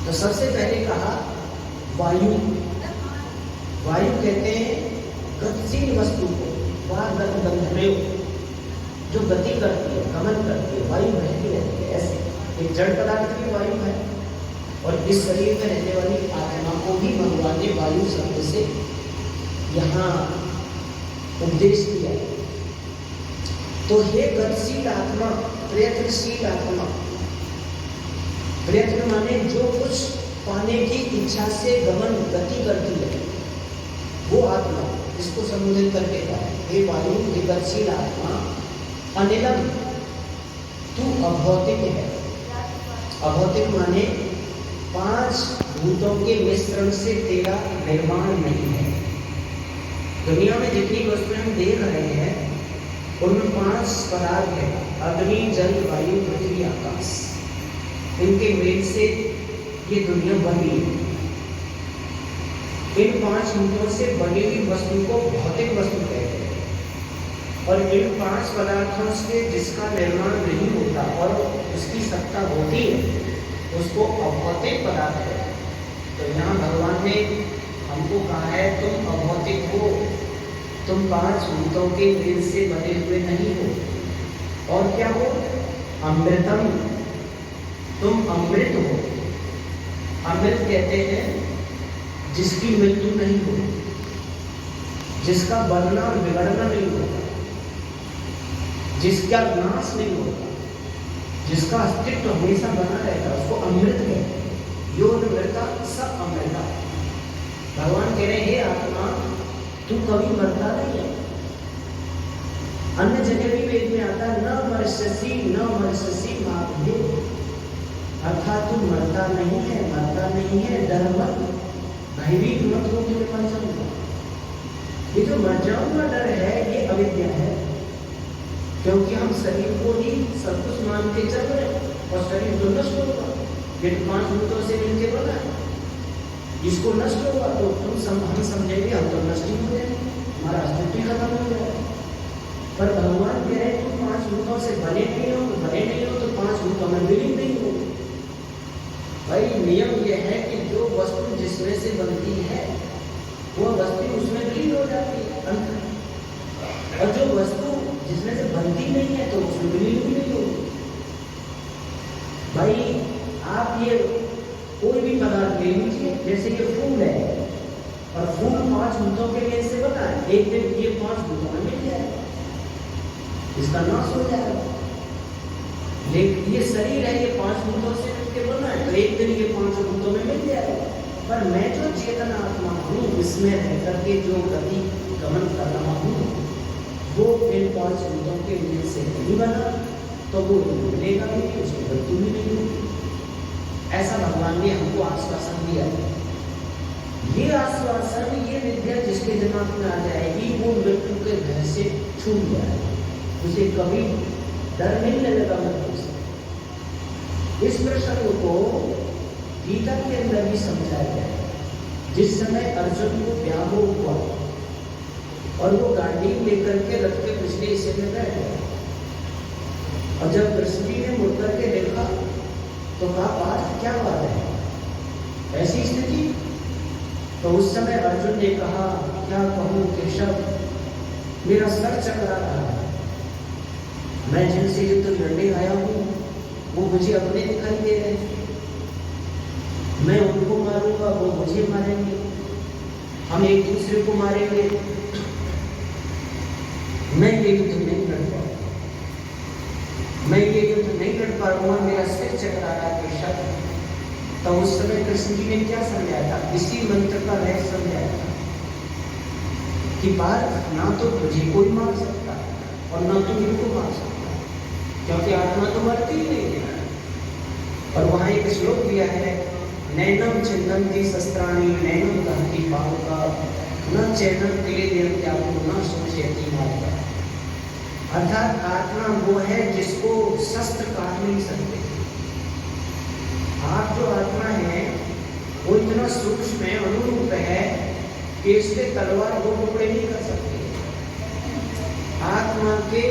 तो सबसे पहले कहा वायु। वायु कहते हैं गतिशील वस्तु को, वागंधर्व जो गति करती है, गमन करती है, वायु बहती रहती है। ऐसे एक जड़ पदार्थ भी वायु है, और इस शरीर में रहने वाली आत्मा को भी भगवान ने वायु शब्द से यहाँ उपदेश दिया। तो हे गतिशील आत्मा, प्रयत्नशील आत्मा, प्रयत्न माने जो कुछ पाने की इच्छा से गमन गति करती है वो आत्मा, इसको संबोधित करके कहा हे वायु, हे गतिशील आत्मा, अनिलम तू अभौतिक है। अभौतिक माने 5 भूतों के मिश्रण से तेरा निर्माण नहीं है। दुनिया में जितनी वस्तुएं हम देख रहे हैं उनमें 5 पदार्थ है, अग्नि, जल, वायु, पृथ्वी, आकाश। इनके मेल से ये दुनिया बनी है। इन 5 भूतों से बनी हुई वस्तु को भौतिक वस्तु कहते हैं, और इन 5 पदार्थों से जिसका निर्माण नहीं होता और उसकी सत्ता होती है उसको अभौतिक पदार्थ है। तो यहाँ भगवान ने हमको कहा है तुम अभौतिक हो, तुम 5 भूतों के मेल से बने हुए नहीं हो। और क्या हो? अमृतम, तुम अमृत हो। अमृत कहते हैं जिसकी मृत्यु नहीं हो, जिसका बनना और बिगड़ना नहीं होता, जिसका नाश नहीं होता, जिसका अस्तित्व हमेशा बना रहता है, उसको अमृत कहते हैं। यो मृता स अमृता। भगवान कह रहे हैं आत्मा तू कभी मरता नहीं है। अन्य जगह भी वेद में आता है न मरससी न मरससी माधे, अर्थात तू मरता नहीं है, मरता नहीं है, डर मत, भयभीत मत हो कि मैं मर जाऊंगा। ये जो मर जाऊंगा डर है ये अविद्या है, क्योंकि हम शरीर को ही सब कुछ मान के चल रहे हैं और शरीर तो नष्ट होगा। ये 5 भूतों से मिलके बना है, इसको नष्ट होगा तो हम समझेंगे हम तो नष्ट ही हो जाएंगे, हमारा अस्तित्व ही खत्म हो जाएगा। पर भगवान कह रहे तुम 5 भूतों से बने नहीं हो तो 5 भूतों में विलीन नहीं हो। भाई नियम यह है कि जो वस्तु जिसमें से बनती है वह वस्तु उसमें विलीन हो जाती है, और जो वस्तु जिसमें से बनती नहीं है तो उसमें विलीन भी नहीं होगी। भाई आप ये कोई भी पदार्थ ले लीजिए, जैसे ये फूल है और फूल 5 भूतों के मेल से बना है, एक दिन ये 5 भूतों में मिल जाएगा, इसका नाश हो जाएगा। लेकिन ये शरीर है, ये 5 भूतों से मिलकर बना है, तो एक दिन ये 5 भूतों में मिल जाएगा। पर मैं जो चेतन आत्मा हूँ, इसमें रह करके जो गति गमन कर रहा हूँ, वो इन 5 भूतों के मेल से नहीं बना, तो वो मिलेगा भी नहीं, उसकी मृत्यु भी नहीं होगी। ऐसा भगवान ने हमको आश्वासन दिया। ये आश्वासन, ये विद्या जिसके दिमाग में आ जाएगी वो मृत्यु के भय से छूट जाएगा, उसे कभी डर नहीं लगेगा मृत्यु से। इस प्रसंग को गीता के अंदर भी समझाया गया है। जिस समय अर्जुन को व्यामोह हुआ और वो गांडीव लेकर के रथ के पिछले हिस्से में बैठ गया, और जब कृष्ण जी ने मुड़कर के देखा तो कहा पार्थ क्या बात है, ऐसी स्थिति? तो उस समय अर्जुन ने कहा क्या कहूं केशव, मेरा सर चकरा रहा है, मैं जिनसे युद्ध लड़ने आया हूं वो मुझे अपने दिखाई दे रहे हैं, मैं उनको मारूंगा वो मुझे मारेंगे, हम एक दूसरे को मारेंगे, मैं ये युद्ध नहीं लड़ पाऊंगा, मैं ये युद्ध नहीं लड़ पाऊंगा, मेरा सिर चकरा रहा है केशव। तो उस समय कृष्ण जी ने क्या समझाया था? इसी मंत्र का रहस्य समझाया था कि पार्थ ना तो तुझे कोई मार सकता और ना तुम इनको मार सकता, क्योंकि आत्मा तो मरती ही नहीं है। और वहां एक श्लोक दिया है, नैनम छिन्दन्ति शस्त्राणि नैनम दहति पावका न चैनम क्लेदयं त्यागो न शोषयति मार्गा। अर्थात आत्मा वो है जिसको शस्त्र काट नहीं सकते। आप जो आत्मा है वो इतना सूक्ष्म है, अनुरूप है कि इसके तलवार दो टुकड़े नहीं कर सकते। आत्मा के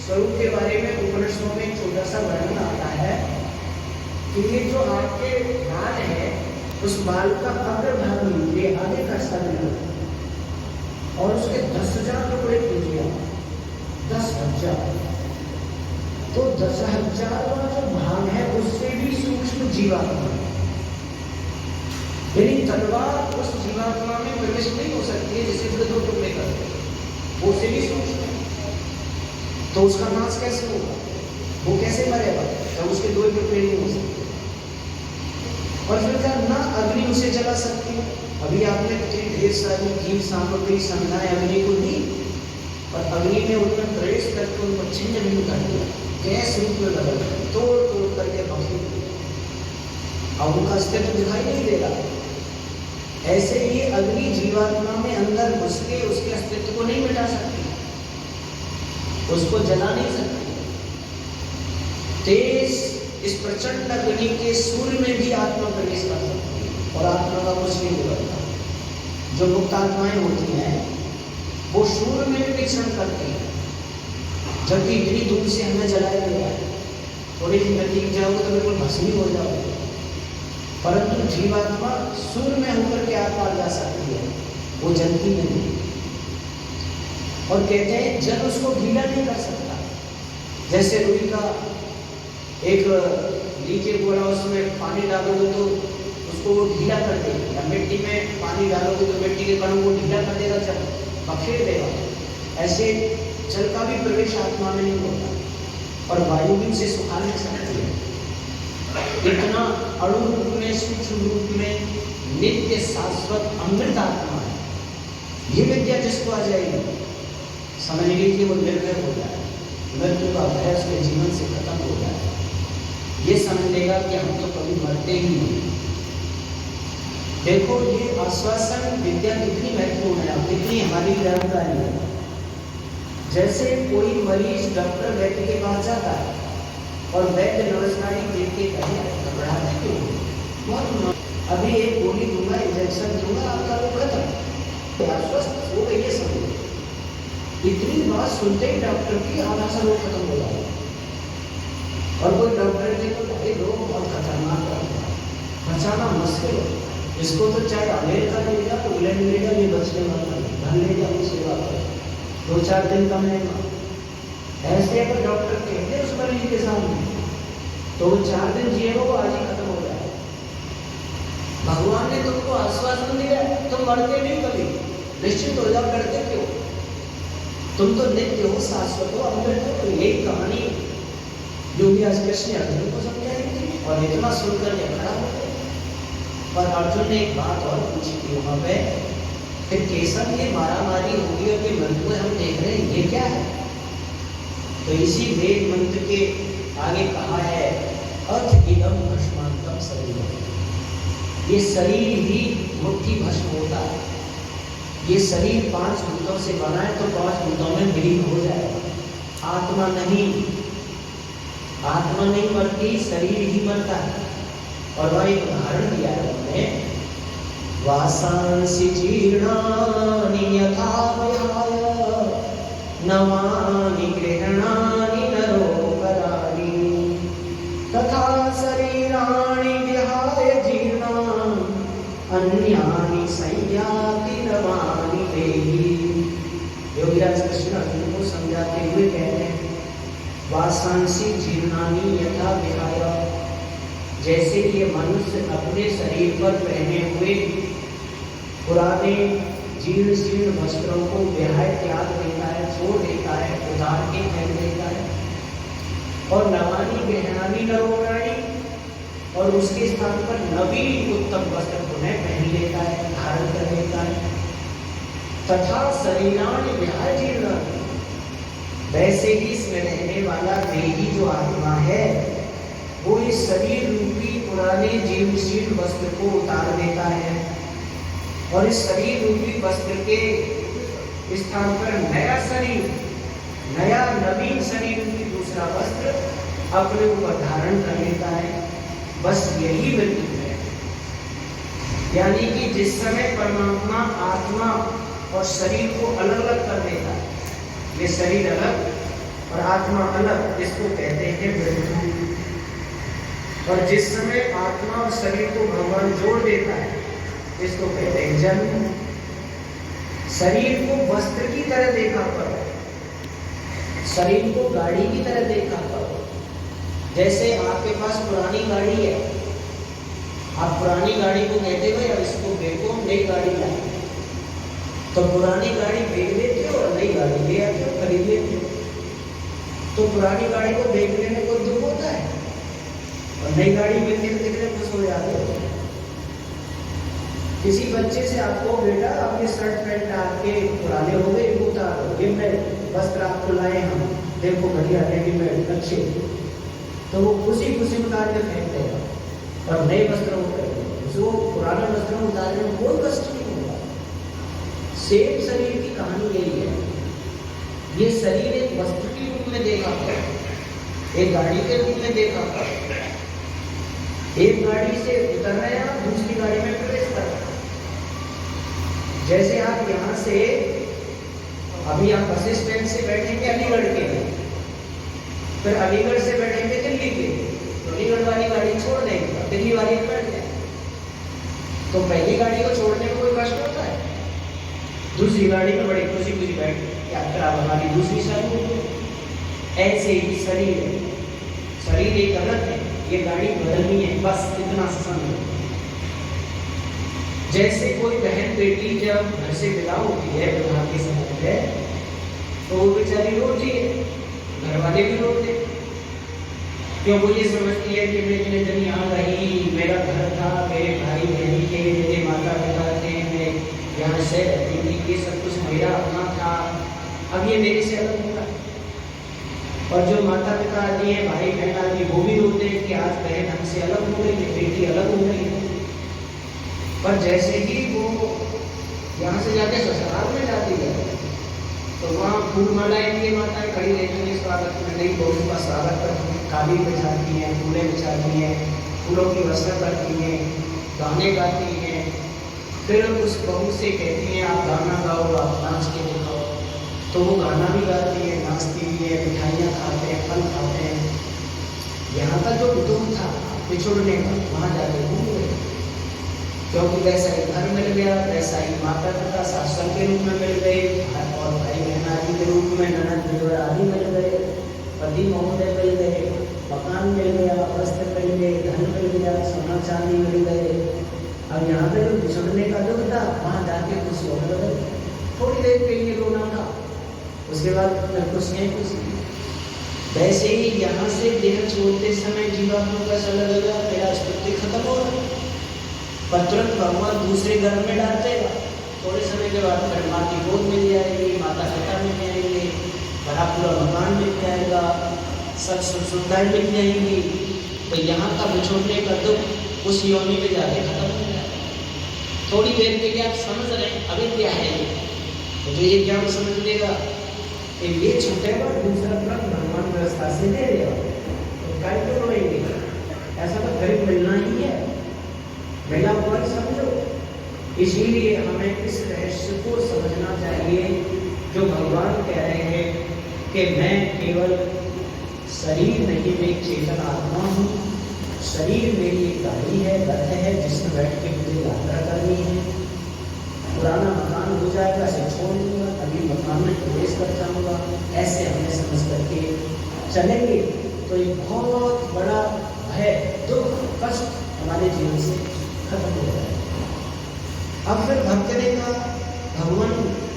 स्वरूप के बारे में उपनिषदों में छोटा सा वर्णन आता है कि ये जो आपके बाल है उस बाल का अग्रभाग लीजिए, आगे का हिस्सा लीजिए और उसके 10,000 टुकड़े कीजिए, 10,000। तो 10,000 जो भाग है उससे भी सूक्ष्म जीवात्मा, यानी तलवार उस जीवात्मा में प्रवेश नहीं हो सकती है जिसे दो टुकड़े करते हैं, वो से भी सूक्ष्म है। तो उसका नाश कैसे होगा, वो कैसे मरेगा जब उसके दो टुकड़े नहीं हो सकते। और फिर क्या ना अग्नि उसे जला सकती है। अभी आपने कितनी ढेर सारी जीव सामग्री संज्ञाएं अग्नि को दी और अग्नि में उनमें प्रवेश करके उनको छिन्न भिन्न कर दिया, गैस रूप में बदल तोड़ तोड़ करके भस्म दिया, अब उनका अस्तित्व दिखाई नहीं देगा। ऐसे ही अग्नि जीवात्मा में अंदर घुस के उसके अस्तित्व को नहीं मिटा सकती, उसको जला नहीं सकती। तेज इस प्रचंड अग्नि के सूर्य में भी आत्मा प्रवेश कर सकती है और आत्मा का कुछ नहीं बिगड़ता। जो मुक्त आत्माएं होती हैं वो सूर्य में भी विचरण करती हैं, जबकि इतनी दूर से हमें जलाया गया है, थोड़ी सी नजदीक जाओगे तो बिल्कुल भस्मी हो जाओगे। परंतु जीवात्मा सूर्य में होकर के आत्मा जा सकती है, वो जलती नहीं। और कहते हैं जल उसको गीला नहीं कर सकता। जैसे रुई का एक नीचे बोला उसमें पानी डालोगे तो उसको वो ढीला कर देगी, या मिट्टी में पानी डालोगे तो मिट्टी के कणों को ढीला कर देगा, जल बखेर देगा। ऐसे जल का भी प्रवेश आत्मा में नहीं होता और वायु भी उसे सुखा नहीं सकती है। इतना अणु रूप में, सूक्ष्म रूप में नित्य शाश्वत अमृत आत्मा है। ये विद्या जिसको आ जाएगी समझ लीजिए वो निर्भय हो जाए, मृत्यु का भय उसके जीवन से खत्म हो जाए। ये समझ लेगा कि हम तो कभी मरते ही नहीं। देखो ये आश्वासन विद्या कितनी महत्वपूर्ण है, कितनी हमारी जानकारी है। जैसे कोई मरीज डॉक्टर वैद्य के पास जाता है और वैद्य नमस्कारी देख के घबराते क्यों, बहुत अभी एक गोली दूंगा, इंजेक्शन दूंगा, आपका रोग खत्म, आश्वस्त हो गई है समझो। इतनी बात सुनते ही डॉक्टर की आधा सा रोग खत्म हो जाएगा। और कोई डॉक्टर ने तो भाई रोग बहुत खतरनाक है, बचाना मुश्किल है, इसको तो चाहे अमेरिका ले जाओ, इंग्लैंड ले जाओ, ये बचने वाला नहीं, घर ले जाओ, सेवा करो, 2-4 दिन कम रहेगा। ऐसे अगर डॉक्टर कहते हैं उस मरीज के सामने तो वो 4 दिन जिएगा, वो आज ही खत्म हो जाए। भगवान ने तुमको आश्वासन दिया, तुम मरते नहीं कभी, निश्चित हो जाओ, डरते क्यों, तुम तो नित्य हो, शाश्वत हो, अमृत हो। तो यही कहानी योगी आज कृष्ण अर्जुन को समझाई थी और इतना सुनकर ये खड़ा हो गए। पर अर्जुन ने एक बात और पूछी थी वहां पे, फिर केशव ये मारामारी होगी और ये मृत्यु हम देख रहे हैं, ये क्या है। तो इसी वेद मंत्र के आगे कहा है अथ इदम भस्मांतम शरीरम, ये शरीर ही मुट्ठी भस्म होता है। ये शरीर 5 भूतों से बना है तो 5 भूतों में विलीन हो जाएगा। आत्मा नहीं, आत्मा नहीं मरती, शरीर ही मरता है। और वह एक उदाहरण दिया है उन्होंने, वासांसि जीर्णानि यथा विहाय नवानि गृह्णानि नरोपराणि तथा शरीराणि विहाय जीर्णानि अन्यानि संयाति नवानि देहि। योगीराज कृष्ण अर्जुन को समझाते हुए कहते हैं वासांसि जीर्णानि यथा विहाय, जैसे ये मनुष्य अपने शरीर पर पहने हुए पुराने जीर्ण शीर्ण वस्त्रों को विहाय त्याग देता है, छोड़ देता है, उतार के फेंक देता है। और नवानी गहनानी नरोपराणी, और उसके स्थान पर नवीन उत्तम वस्त्र पुनः पहन लेता है, धारण कर लेता है। तथा शरीराणि विहाय जीर्ण, वैसे ही इसमें रहने वाला देही जो आत्मा है वो इस शरीर रूपी पुराने जीर्ण शीर्ण वस्त्र को उतार देता है और इस शरीर रूपी वस्त्र के स्थान पर नया शरीर, नया नवीन शरीर रूपी दूसरा वस्त्र अपने ऊपर धारण कर लेता है। बस यही मृत्यु है। यानी कि जिस समय परमात्मा आत्मा और शरीर को अलग अलग कर देता है, ये शरीर अलग और आत्मा अलग, इसको कहते हैं मृत्यु। और जिस समय आत्मा और शरीर को भगवान जोड़ देता है, इसको कहते हैं जन्म। शरीर को वस्त्र की तरह देखा करो, शरीर को गाड़ी की तरह देखा करो। जैसे आपके पास पुरानी गाड़ी है, आप पुरानी गाड़ी को कहते हो अब इसको देखो नई गाड़ी लाए, तो पुरानी गाड़ी बेच देते हो और नई गाड़ी ले आते हो, खरीद लेते हो। तो पुरानी गाड़ी को बेचने में कोई दुख होता है, और नई गाड़ी मिलने में कितने खुश हो जाते हो। किसी बच्चे से आपको बेटा अपने शर्ट पैंट डाल के पुराने हो गए, इनको उतारो, ये मैं वस्त्र आपको लाए हम, देखो बढ़िया रेडीमेड अच्छे, तो वो खुशी खुशी उतार के फेंक देगा और नए वस्त्रों को जो पुराने वस्त्रों उतारने में कोई कष्ट नहीं होगा। सेम शरीर की कहानी यही है। ये शरीर एक वस्त्र के रूप में देखा था, एक गाड़ी के रूप में देखा था। एक गाड़ी से उतर रहे हैं, दूसरी गाड़ी में प्रवेश कर रहे हैं। जैसे आप यहाँ से अभी आप बस स्टैंड से बैठेंगे अलीगढ़ के, फिर अलीगढ़ से बैठेंगे दिल्ली के, तो अलीगढ़ वाली गाड़ी छोड़ देंगे, दिल्ली वाली में बैठ जाए। तो पहली गाड़ी को छोड़ने में कोई कष्ट होता है, दूसरी गाड़ी में बड़ी खुशी खुशी बैठ यात्रा हमारी दूसरी चालू हो गई। ऐसे ही शरीर है, शरीर एक अलग है, ये गाड़ी बदलनी है, बस इतना समझ। जैसे कोई बहन बेटी जब घर से विदा होती है विवाह के समय है, तो वो बेचारी रोती है, घर वाले भी रोते, क्यों वो ये समझती है कि मैं इतने दिन यहाँ रही, मेरा घर था, मेरे भाई बहन थे, मेरे माता पिता थे, मैं यहाँ से रहती थी, ये सब कुछ मेरा अपना था, अब ये मेरे से अलग होगा। और जो माता पिता आती है, भाई बहन आती है, वो भी रोते हैं कि आज बहन हमसे अलग हो गई, बेटी अलग हो गई। पर जैसे ही वो यहाँ से जाके ससुराल में जाती है, तो वहाँ फूल मालाएं की माताएं खड़ी रहती हैं स्वागत में, नई बहू का स्वागत करती हैं, काली बिछाती हैं, फूलें बिछाती हैं, फूलों की व्यवस्था करती हैं, गाने गाती हैं। फिर उस बहू से कहती हैं आप गाना गाओ, आप नाच के दिखाओ, तो वो गाना भी गाती है, नाचती भी है, मिठाइयाँ खाते हैं, फल खाते हैं। यहाँ का जो दुख था पिछड़ने का, वहाँ जाके भूल गए, क्योंकि वैसा ही घर मिल गया, वैसा ही माता पिता शासन के रूप में मिल गए, और भाई बहन आदि के रूप में ननद देवर आदि मिल गए, पति महोदय मिल गए, मकान मिल गया, वस्त्र मिल गए, धन मिल गया, सोना चांदी मिल गए। अब यहाँ पे जो बिछड़ने का दुख था, वहाँ जाके खुशी होने लगे। थोड़ी देर के लिए रोना था, उसके बाद खुश नहीं खुश। वैसे ही यहाँ से देह छोड़ते समय जीवात्मा का ऐसा लगेगा मेरा अस्तित्व खत्म हो रहा है, पर तुरंत भगवान दूसरे घर में डाल देगा। थोड़े समय के बाद फिर माँ की गोद मिल जाएगी, माता पिता मिल जाएंगे, बड़ा पूरा मकान मिल जाएगा, सब सुविधाएं मिल जाएंगी। तो यहाँ का बिछोड़ने का दुख उस योनि में जाके खत्म हो जाएगा। थोड़ी देर के लिए आप समझ रहे हैं अभी क्या है, तो ये ज्ञान समझ लेगा कि ये छूटेगा, दूसरा क्रम भगवान व्यवस्था से दे देगा, तो क्या क्यों रोएंगे? ऐसा तो गरीब मिलना ही है, मिला हुआ समझो। इसीलिए हमें इस रहस्य को समझना चाहिए जो भगवान कह रहे हैं कि मैं केवल शरीर नहीं, मैं चेतन आत्मा हूँ। शरीर मेरी एक गाड़ी है, रथ है, जिसमें बैठ के मुझे यात्रा करनी है। पुराना मकान हो जाएगा, इसे छोड़ दूंगा, अभी मकान में प्रवेश कर जाऊंगा। ऐसे हमें समझ करके चलेंगे तो एक बहुत बड़ा भय, दुख, कष्ट हमारे जीवन से खत्म हो जाए। अब फिर भक्त ने कहा भगवान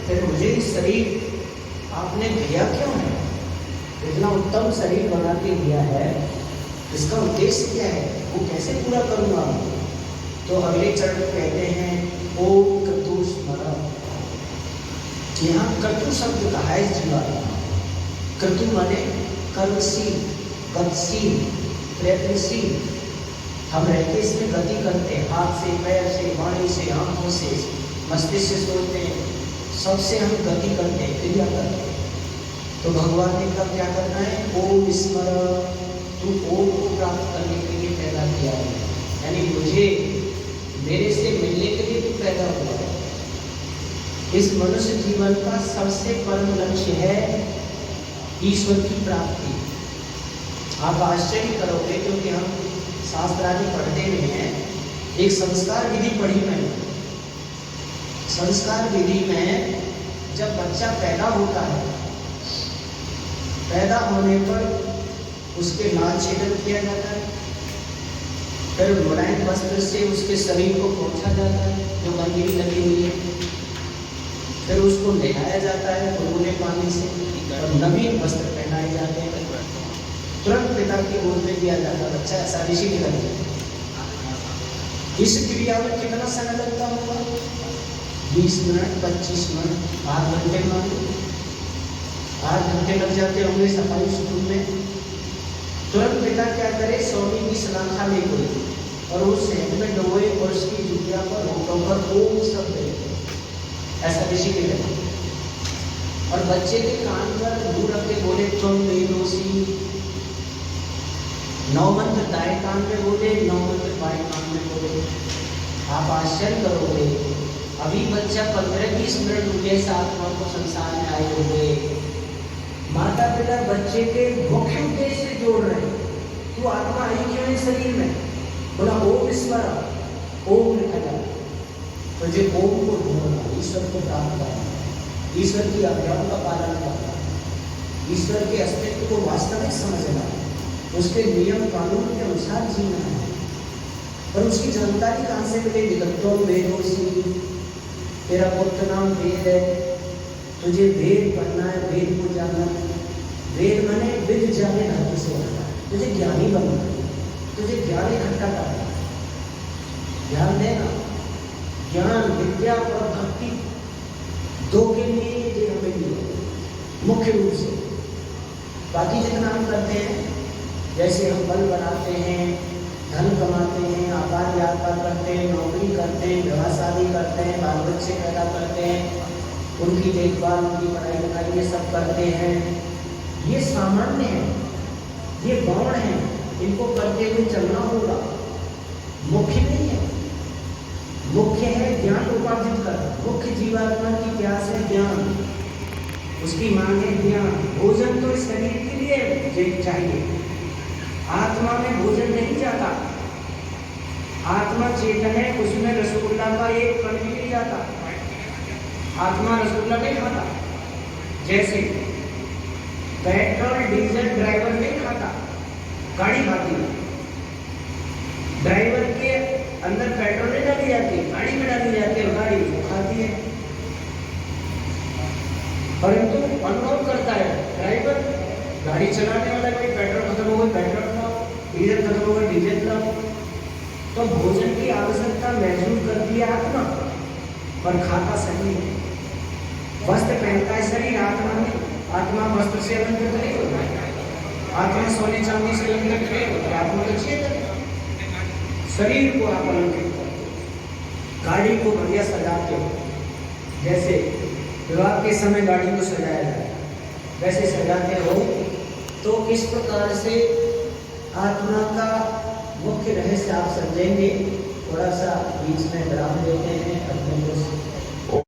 फिर मुझे इस शरीर आपने दिया क्यों है? इतना उत्तम शरीर बना के दिया है, इसका उद्देश्य क्या है, वो कैसे पूरा करूँगा? तो अगले चरण कहते हैं ओम कर्तु स्मरण। यहाँ कर्तु शब्द कहा है जीवात्मा। कर्तु माने कर्मशील, गतिशील, प्रयत्नशील। हम रहते इसमें गति करते हैं, हाथ से, पैर से, वाणी से, आंखों से, मस्तिष्क से सोचते हैं, सबसे हम गति करते हैं, क्रिया करते हैं। तो भगवान ने कब क्या करना है? ओम स्मरण। तू ओम को प्राप्त करने के लिए पैदा किया है, यानी मुझे मेरे से मिलने के लिए तू पैदा हुआ है। इस मनुष्य जीवन का सबसे परम लक्ष्य है ईश्वर की प्राप्ति। आप आश्चर्य करोगे क्योंकि हम शास्त्र आदि पढ़ते नहीं हैं, एक संस्कार विधि पढ़ी मैंने। संस्कार विधि में जब बच्चा पैदा होता है, पैदा होने पर उसके लाल छेदन किया जाता है, फिर मुलायम वस्त्र से उसके शरीर को पोंछा जाता है जो गंदगी लगी हुई है, फिर उसको नहलाया जाता है गुनगुने पानी से और नवीन वस्त्र पहनाए जाते हैं। तुरंत पिता की गोद में दिया जाता है बच्चा, ऐसा ऋषि निकल जाता है। इस क्रिया में कितना समय लगता होगा? 20 मिनट, 25 मिनट, 8 घंटे मान लो, 8 घंटे लग जाते होंगे सफाई सुकून में। तुरंत पिता क्या करे, सोने की सलाखा ले कोई और उस शहद में डोबे और उसकी जुटिया पर होठों पर ओम शब्द दे, ऐसा ऋषि के कहते। और बच्चे के कान पर दूर रख के बोले तुम वेदोसी, 9 मंत्र दाएं कान में बोले, 9 मंत्र बाएं कान में बोले। आप आश्चर्य करोगे, अभी बच्चा 15-20 मिनट रुके से आत्मा को संसार में आए हुए। माता पिता बच्चे के मुख्य उद्देश्य से जोड़ रहे हैं, तू आत्मा आई क्यों है शरीर में? बोला ओम स्मर, ओम लिखा जाता। तो जो ओम को ढूंढना, ईश्वर को प्राप्त करना, ईश्वर की आज्ञाओं का पालन करना, ईश्वर के अस्तित्व को वास्तविक समझना, उसके नियम कानून के अनुसार जीना है। पर उसकी जानकारी कहाँ से मिलेगी? तो वेदोसी, तेरा पुत्र नाम वेद है, तुझे वेद पढ़ना है, वेद को जानना। वेद माने विद जाने धातु से होता है, तुझे ज्ञानी बनना है, तुझे ज्ञान इकट्ठा करना है। ध्यान देना, ज्ञान विद्या और भक्ति दो के लिए ये हमें मिले मुख्य रूप से। बाकी जितना हम करते हैं, जैसे हम बल बनाते हैं, धन कमाते हैं, आकार यात्रा करते हैं, नौकरी करते हैं, विवाह शादी करते हैं, बाल बच्चे पैदा करते हैं, उनकी देखभाल, उनकी पढ़ाई लिखाई ये सब करते हैं, ये सामान्य है, ये गौण है, इनको करते हुए चलना होगा, मुख्य नहीं है। मुख्य है ज्ञान उपार्जित करना। मुख्य जीवात्मा की प्यास है ज्ञान, उसकी मांग है ज्ञान। भोजन तो शरीर के लिए चाहिए, आत्मा में भोजन नहीं जाता। आत्मा चेतन है, उसमें रसगुल्ला का एक कण भी नहीं जाता। आत्मा रसगुल्ला नहीं खाता। जैसे पेट्रोल डीजल ड्राइवर नहीं खाता, गाड़ी खाती है। ड्राइवर के अंदर पेट्रोल नहीं डाली जाती, गाड़ी में डाली जाती है, गाड़ी वो खाती है। परंतु अनुभव करता है ड्राइवर, गाड़ी चलाने वाला कोई पेट्रोल खत्म हो गई पेट्रोल लाओ, डीजल खत्म हो गई डीजल लाओ। तो भोजन की आवश्यकता महसूस करती है आत्मा, पर खाता शरीर है। वस्त्र पहनता है शरीर, आत्मा नहीं। आत्मा वस्त्र से अलंकृत नहीं होता है, आत्मा सोने चांदी से अलंकृत नहीं होता है, आत्मा तो चेतन। शरीर को आप अलंकृत करते हो, गाड़ी को बढ़िया सजाते हो, जैसे विवाह के समय गाड़ी को सजाया जाए वैसे सजाते हो। तो इस प्रकार से आत्मा का मुख्य रहस्य आप समझेंगे। थोड़ा सा बीच में विराम देते हैं, अपने को